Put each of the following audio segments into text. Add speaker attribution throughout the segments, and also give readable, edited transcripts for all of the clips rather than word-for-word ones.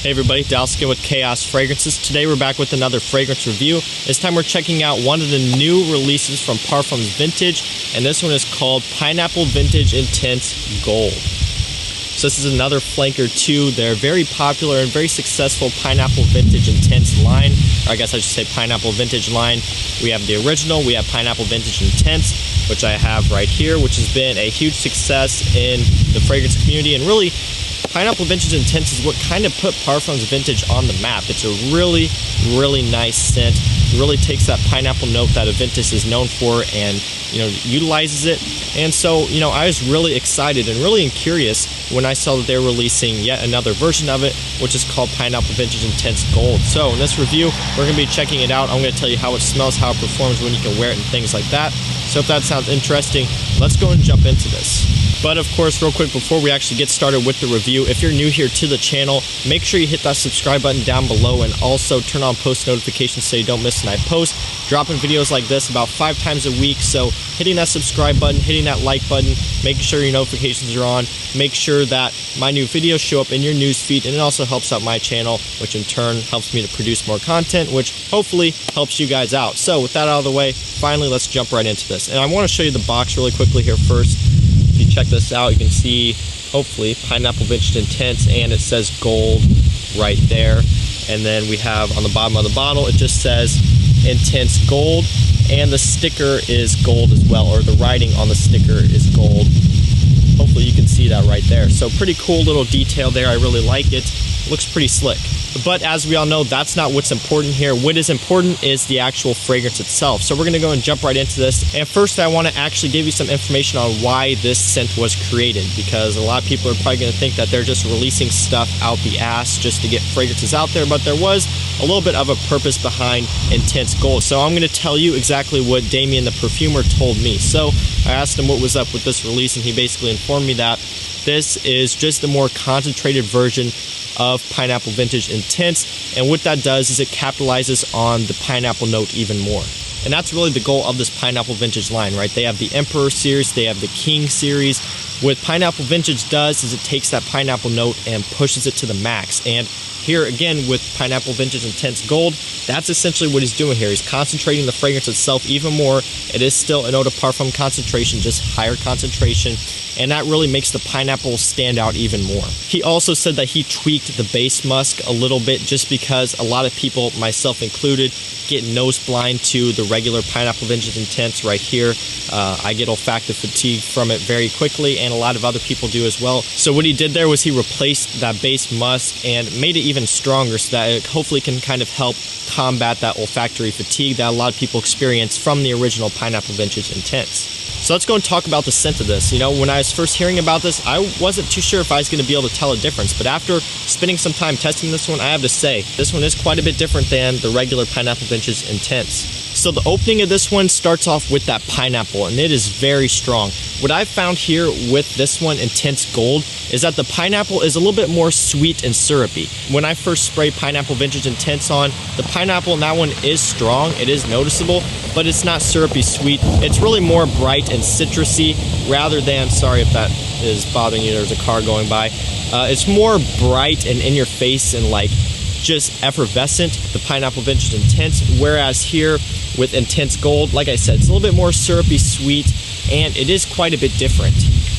Speaker 1: Hey everybody, Dalskin with Chaos Fragrances. Today we're back with another fragrance review. This time we're checking out one of the new releases from Parfums Vintage, and this one is called Pineapple Vintage Intense Gold. So this is another flanker to their very popular and very successful Pineapple Vintage Intense line, or I guess I should say Pineapple Vintage line. We have the original, we have Pineapple Vintage Intense, which I have right here, which has been a huge success in the fragrance community, and really Pineapple Vintage Intense is what kind of put Parfums Vintage on the map. It's a really, really nice scent. It really takes that pineapple note that Aventus is known for and, utilizes it. And so, I was really excited and really curious when I saw that they were releasing yet another version of it, which is called Pineapple Vintage Intense Gold. So in this review, we're going to be checking it out. I'm going to tell you how it smells, how it performs, when you can wear it, and things like that. So if that sounds interesting, let's go and jump into this. But of course, real quick before we actually get started with the review, if you're new here to the channel, make sure you hit that subscribe button down below and also turn on post notifications so you don't miss when I post. Dropping videos like this about 5 times a week, so hitting that subscribe button, hitting that like button, making sure your notifications are on, make sure that my new videos show up in your news feed, and it also helps out my channel, which in turn helps me to produce more content, which hopefully helps you guys out. So with that out of the way, finally let's jump right into this. And I want to show you the box really quickly here first. If you check this out, you can see, hopefully, Pineapple Vintage Intense, and it says gold right there. And then we have on the bottom of the bottle, it just says Intense Gold, and the sticker is gold as well, or the writing on the sticker is gold. Hopefully you can see that right there. So pretty cool little detail there. I really like it. Looks pretty slick. But as we all know, that's not what's important here. What is important is the actual fragrance itself. So we're going to go and jump right into this. And first, I want to actually give you some information on why this scent was created, because a lot of people are probably going to think that they're just releasing stuff out the ass just to get fragrances out there, but there was a little bit of a purpose behind Intense Gold. So I'm going to tell you exactly what Damien the perfumer told me. So I asked him what was up with this release, and he basically informed me that this is just a more concentrated version of Pineapple Vintage Intense, and what that does is it capitalizes on the pineapple note even more. And that's really the goal of this Pineapple Vintage line, right? They have the Emperor series, they have the King series. What Pineapple Vintage does is it takes that pineapple note and pushes it to the max. And here again with Pineapple Vintage Intense Gold, that's essentially what he's doing here. He's concentrating the fragrance itself even more. It is still an eau de parfum concentration, just higher concentration, and that really makes the pineapple stand out even more. He also said that he tweaked the base musk a little bit just because a lot of people, myself included, get nose blind to the regular Pineapple Vintage Intense right here. I get olfactive fatigue from it very quickly, and a lot of other people do as well. So what he did there was he replaced that base musk and made it even stronger so that it hopefully can kind of help combat that olfactory fatigue that a lot of people experience from the original Pineapple Vintage Intense. So let's go and talk about the scent of this. When I was first hearing about this, I wasn't too sure if I was going to be able to tell a difference. But after spending some time testing this one, I have to say, this one is quite a bit different than the regular Pineapple Vintage Intense. So the opening of this one starts off with that pineapple, and it is very strong. What I've found here with this one, Intense Gold, is that the pineapple is a little bit more sweet and syrupy. When I first sprayed Pineapple Vintage Intense on, the pineapple in that one is strong, it is noticeable, but it's not syrupy sweet. It's really more bright and citrusy rather than, sorry if that is bothering you, there's a car going by. It's more bright and in your face and like just effervescent, the Pineapple Vintage Intense, whereas here with Intense Gold, like I said, it's a little bit more syrupy sweet, and it is quite a bit different.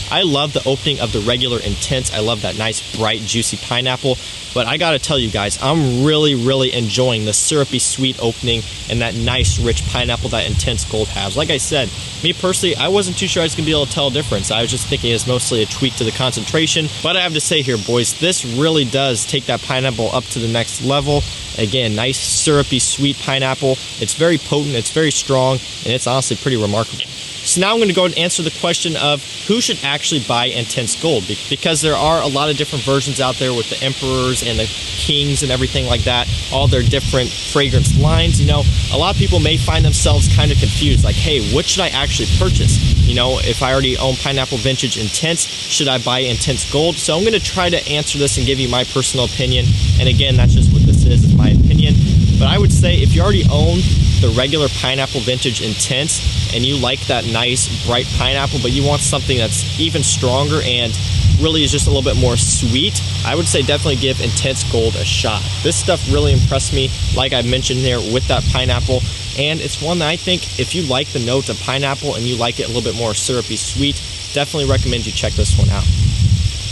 Speaker 1: I love the opening of the regular Intense. I love that nice, bright, juicy pineapple. But I gotta tell you guys, I'm really, really enjoying the syrupy sweet opening and that nice, rich pineapple that Intense Gold has. Like I said, me personally, I wasn't too sure I was gonna be able to tell a difference. I was just thinking it's mostly a tweak to the concentration. But I have to say here, boys, this really does take that pineapple up to the next level. Again, nice, syrupy, sweet pineapple. It's very potent, it's very strong, and it's honestly pretty remarkable. So now I'm going to go and answer the question of who should actually buy Intense Gold, because there are a lot of different versions out there with the Emperors and the Kings and everything like that, all their different fragrance lines. A lot of people may find themselves kind of confused, like, hey, what should I actually purchase? If I already own Pineapple Vintage Intense, should I buy Intense Gold? So I'm going to try to answer this and give you my personal opinion, and again, that's just what this is my opinion. But I would say if you already own the regular Pineapple Vintage Intense and you like that nice bright pineapple, but you want something that's even stronger and really is just a little bit more sweet, I would say definitely give Intense Gold a shot. This stuff really impressed me, like I mentioned there, with that pineapple. And it's one that I think if you like the notes of pineapple and you like it a little bit more syrupy sweet, definitely recommend you check this one out.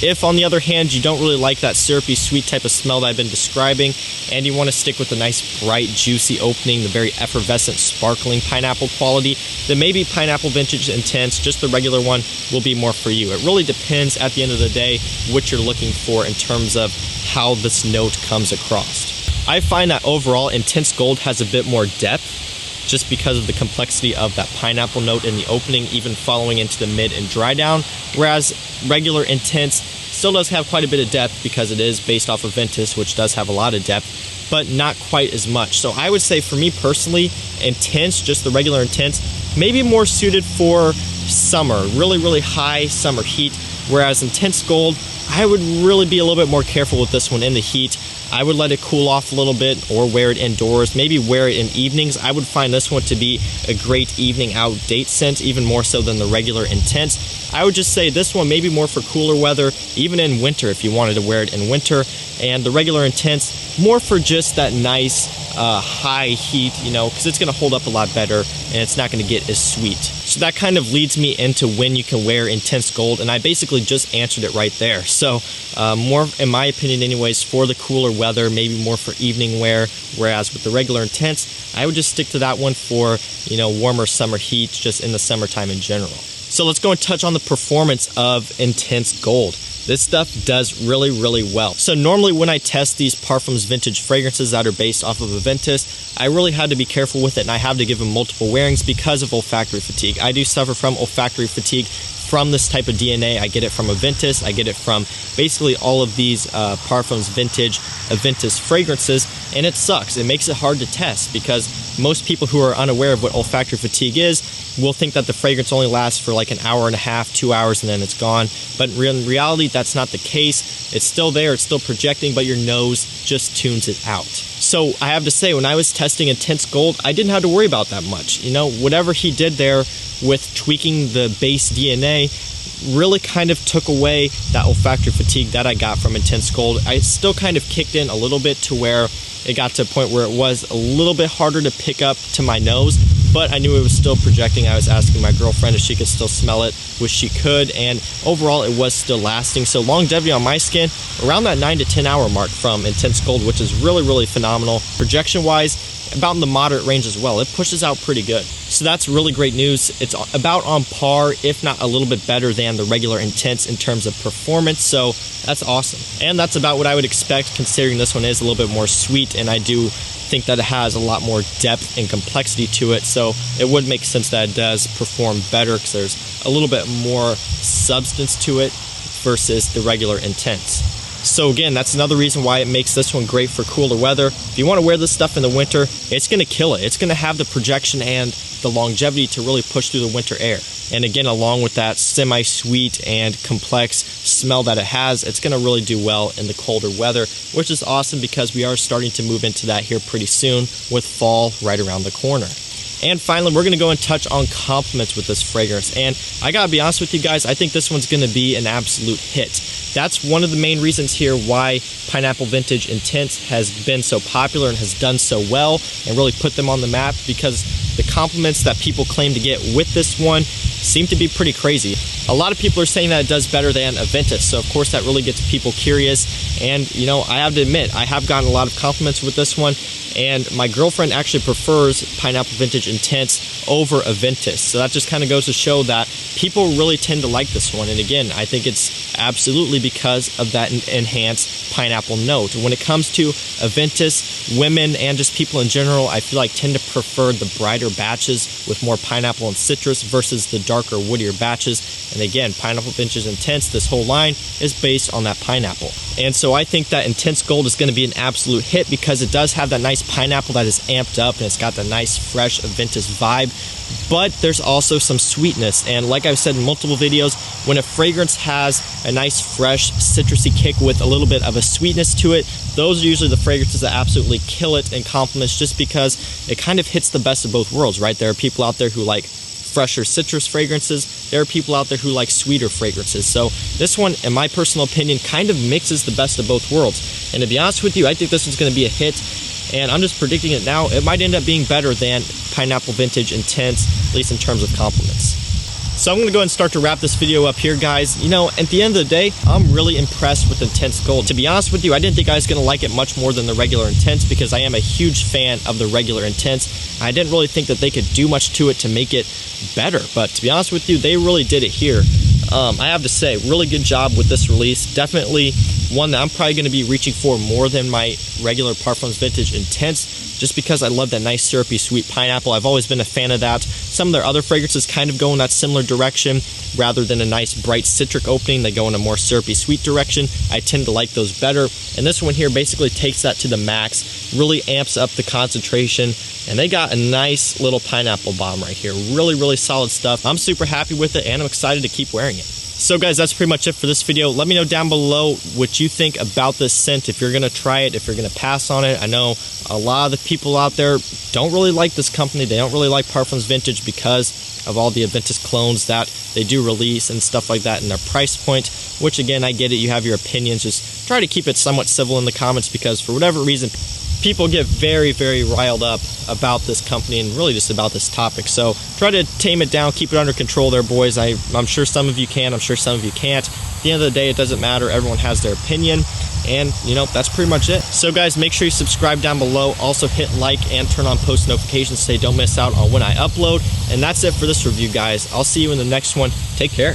Speaker 1: If, on the other hand, you don't really like that syrupy sweet type of smell that I've been describing, and you want to stick with the nice bright juicy opening, the very effervescent sparkling pineapple quality, then maybe Pineapple Vintage Intense, just the regular one, will be more for you. It really depends at the end of the day what you're looking for in terms of how this note comes across. I find that overall Intense Gold has a bit more depth, just because of the complexity of that pineapple note in the opening, even following into the mid and dry down, whereas regular Intense still does have quite a bit of depth because it is based off of Ventus, which does have a lot of depth, but not quite as much. So I would say for me personally, Intense, just the regular Intense, maybe more suited for summer, really high summer heat, whereas Intense Gold, I would really be a little bit more careful with this one in the heat. I would let it cool off a little bit or wear it indoors, maybe wear it in evenings. I would find this one to be a great evening out date scent, even more so than the regular Intense. I would just say this one maybe more for cooler weather, even in winter if you wanted to wear it in winter, and the regular Intense more for just that nice high heat, because it's going to hold up a lot better and it's not going to get as sweet. So that kind of leads me into when you can wear Intense Gold, and I basically just answered it right there. So more, in my opinion anyways, for the cooler weather, maybe more for evening wear, whereas with the regular Intense, I would just stick to that one for, warmer summer heat, just in the summertime in general. So let's go and touch on the performance of Intense Gold. This stuff does really well. So normally when I test these Parfums vintage fragrances that are based off of a Ventus, I really had to be careful with it, and I have to give them multiple wearings because of olfactory fatigue. I do suffer from olfactory fatigue from this type of DNA. I get it from a Ventus, I get it from basically all of these Parfums vintage Ventus fragrances, and it sucks. It makes it hard to test because most people who are unaware of what olfactory fatigue is will think that the fragrance only lasts for like an hour and a half, 2 hours, and then it's gone. But in reality, that's not the case. It's still there, it's still projecting, but your nose just tunes it out. So I have to say, when I was testing Intense Gold, I didn't have to worry about that much. Whatever he did there with tweaking the base DNA really kind of took away that olfactory fatigue that I got from Intense Gold. I still kind of kicked in a little bit to where it got to a point where it was a little bit harder to pick up to my nose, but I knew it was still projecting. I was asking my girlfriend if she could still smell it, which she could, and overall it was still lasting. So longevity on my skin, around that 9 to 10 hour mark from Intense Gold, which is really phenomenal. Projection wise, about in the moderate range as well. It pushes out pretty good. So that's really great news. It's about on par, if not a little bit better than the regular Intense in terms of performance, so that's awesome. And that's about what I would expect, considering this one is a little bit more sweet, and I do think that it has a lot more depth and complexity to it, so it would make sense that it does perform better because there's a little bit more substance to it versus the regular Intense. So again, that's another reason why it makes this one great for cooler weather. If you want to wear this stuff in the winter, it's going to kill it. It's going to have the projection and the longevity to really push through the winter air. And again, along with that semi-sweet and complex smell that it has, it's going to really do well in the colder weather, which is awesome because we are starting to move into that here pretty soon with fall right around the corner. And finally, we're going to go and touch on compliments with this fragrance. And I gotta be honest with you guys, I think this one's going to be an absolute hit. That's one of the main reasons here why Pineapple Vintage Intense has been so popular and has done so well and really put them on the map, because the compliments that people claim to get with this one seem to be pretty crazy. A lot of people are saying that it does better than a Ventus, so of course that really gets people curious. And I have to admit, I have gotten a lot of compliments with this one, and my girlfriend actually prefers Pineapple Vintage Intense over a Ventus. So that just kind of goes to show that people really tend to like this one. And again, I think it's absolutely because of that enhanced pineapple note. When it comes to a Ventus, women and just people in general, I feel like tend to prefer the brighter batches with more pineapple and citrus versus the darker, woodier batches. And again, Pineapple Vintage Intense, this whole line is based on that pineapple. And so I think that Intense Gold is going to be an absolute hit because it does have that nice pineapple that is amped up, and it's got the nice fresh Ventus vibe, but there's also some sweetness. And like I've said in multiple videos, when a fragrance has a nice fresh citrusy kick with a little bit of a sweetness to it, those are usually the fragrances that absolutely kill it in compliments, just because it kind of hits the best of both worlds, right? There are people out there who like fresher citrus fragrances. there are people out there who like sweeter fragrances. So this one, in my personal opinion, kind of mixes the best of both worlds. And to be honest with you, I think this one's going to be a hit. And I'm just predicting it now. It might end up being better than Pineapple Vintage Intense, at least in terms of compliments. So I'm going to go ahead and start to wrap this video up here, guys. You know, at the end of the day, I'm really impressed with Intense Gold. To be honest with you, I didn't think I was going to like it much more than the regular Intense because I am a huge fan of the regular Intense. I didn't really think that they could do much to it to make it better. But to be honest with you, they really did it here. I have to say, really good job with this release. Definitely one that I'm probably going to be reaching for more than my regular Parfums Vintage Intense, just because I love that nice syrupy sweet pineapple. I've always been a fan of that. Some of their other fragrances kind of go in that similar direction. Rather than a nice bright citric opening, they go in a more syrupy sweet direction. I tend to like those better. And this one here basically takes that to the max, really amps up the concentration. And they got a nice little pineapple bomb right here. Really, really solid stuff. I'm super happy with it, and I'm excited to keep wearing it. So guys, that's pretty much it for this video. Let me know down below what you think about this scent, if you're going to try it, if you're going to pass on it. I know a lot of the people out there don't really like this company. They don't really like Parfums Vintage because of all the Aventus clones that they do release and stuff like that, and their price point, which again, I get it. You have your opinions. Just try to keep it somewhat civil in the comments because for whatever reason, people get very, very riled up about this company and really just about this topic. So try to tame it down, keep it under control there, boys. I'm sure some of you can, I'm sure some of you can't. At the end of the day, it doesn't matter. Everyone has their opinion. And, you know, that's pretty much it. So guys, make sure you subscribe down below. Also hit like and turn on post notifications so you don't miss out on when I upload. And that's it for this review, guys. I'll see you in the next one. Take care.